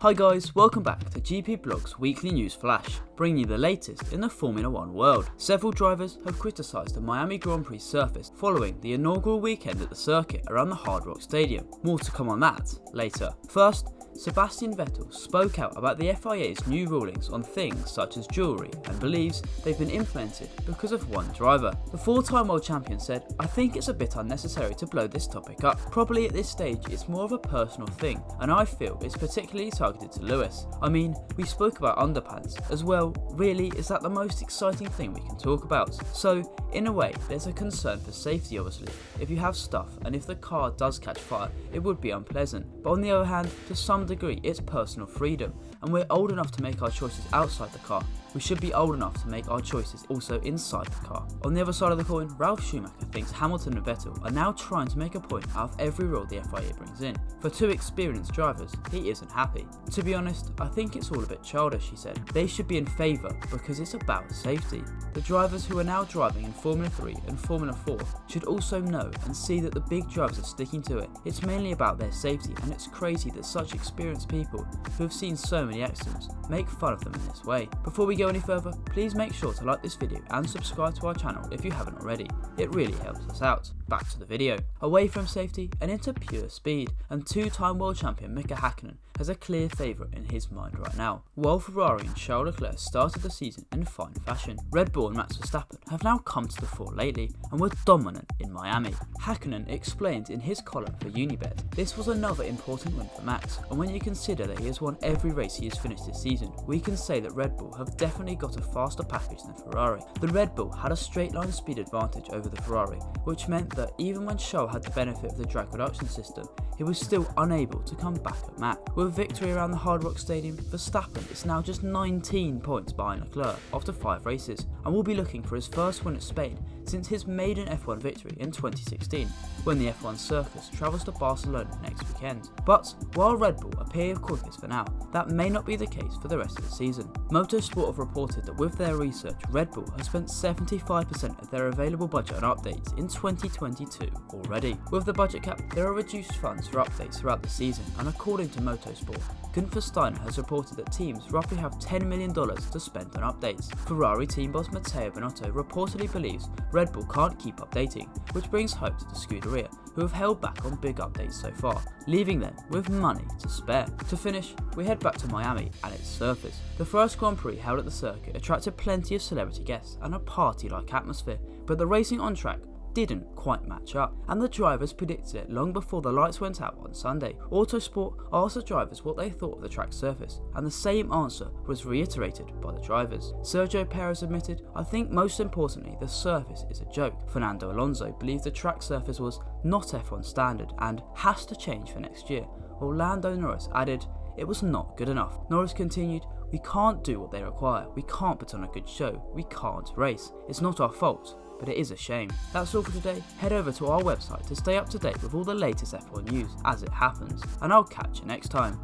Hi guys, welcome back to GPblog's weekly news flash, bringing you the latest in the Formula 1 world. Several drivers have criticised the Miami Grand Prix surface following the inaugural weekend at the circuit around the Hard Rock Stadium. More to come on that later. First, Sebastian Vettel spoke out about the FIA's new rulings on things such as jewellery and believes they've been implemented because of one driver. The four-time world champion said, "I think it's a bit unnecessary to blow this topic up. Probably at this stage it's more of a personal thing, and I feel it's particularly targeted to Lewis. I mean, we spoke about underpants as well. Really, is that the most exciting thing we can talk about? So, in a way, there's a concern for safety obviously. If you have stuff and if the car does catch fire, it would be unpleasant. But on the other hand, to some degree, it's personal freedom, and we're old enough to make our choices outside the car. We should be old enough to make our choices also inside the car." On the other side of the coin, Ralf Schumacher thinks Hamilton and Vettel are now trying to make a point out of every rule the FIA brings in. For two experienced drivers, he isn't happy. "To be honest, I think it's all a bit childish," he said. "They should be in favour because it's about safety. The drivers who are now driving in Formula 3 and Formula 4 should also know and see that the big drivers are sticking to it. It's mainly about their safety, and it's crazy that such experienced people who have seen so many accidents make fun of them in this way." Before we go any further, please make sure to like this video and subscribe to our channel if you haven't already. It really helps us out. Back to the video. Away from safety and into pure speed, and two-time world champion Mika Hakkinen has a clear favourite in his mind right now. While Ferrari and Charles Leclerc started the season in fine fashion, Red Bull and Max Verstappen have now come to the fore lately and were dominant in Miami. Hakkinen explained in his column for Unibet, "This was another important win for Max, and when you consider that he has won every race he has finished this season, we can say that Red Bull have definitely got a faster package than Ferrari." The Red Bull had a straight line speed advantage over the Ferrari, which meant that even when Charles had the benefit of the drag reduction system, he was still unable to come back at Max. With victory around the Hard Rock Stadium, Verstappen is now just 19 points behind Leclerc after 5 races, and will be looking for his first win at Spain since his maiden F1 victory in 2016, when the F1 circus travels to Barcelona next weekend. But while Red Bull appear quickest for now, that may not be the case for the rest of the season. Motorsport have reported that with their research, Red Bull has spent 75% of their available budget on updates in 2022 already. With the budget cap, there are reduced funds for updates throughout the season, and according to Motorsport, Gunther Steiner has reported that teams roughly have $10 million to spend on updates. Ferrari team boss Matteo Binotto reportedly believes Red Bull can't keep updating, which brings hope to the Scuderia, who have held back on big updates so far, leaving them with money to spare. To finish, we head back to Miami and its surface. The first Grand Prix held at the circuit attracted plenty of celebrity guests and a party-like atmosphere, but the racing on track didn't quite match up, and the drivers predicted it long before the lights went out on Sunday. Autosport asked the drivers what they thought of the track surface, and the same answer was reiterated by the drivers. Sergio Perez admitted, "I think most importantly the surface is a joke." Fernando Alonso believed the track surface was not F1 standard and has to change for next year, while Lando Norris added, "It was not good enough." Norris continued, "We can't do what they require, we can't put on a good show, we can't race. It's not our fault, but it is a shame." That's all for today. Head over to our website to stay up to date with all the latest F1 news as it happens, and I'll catch you next time.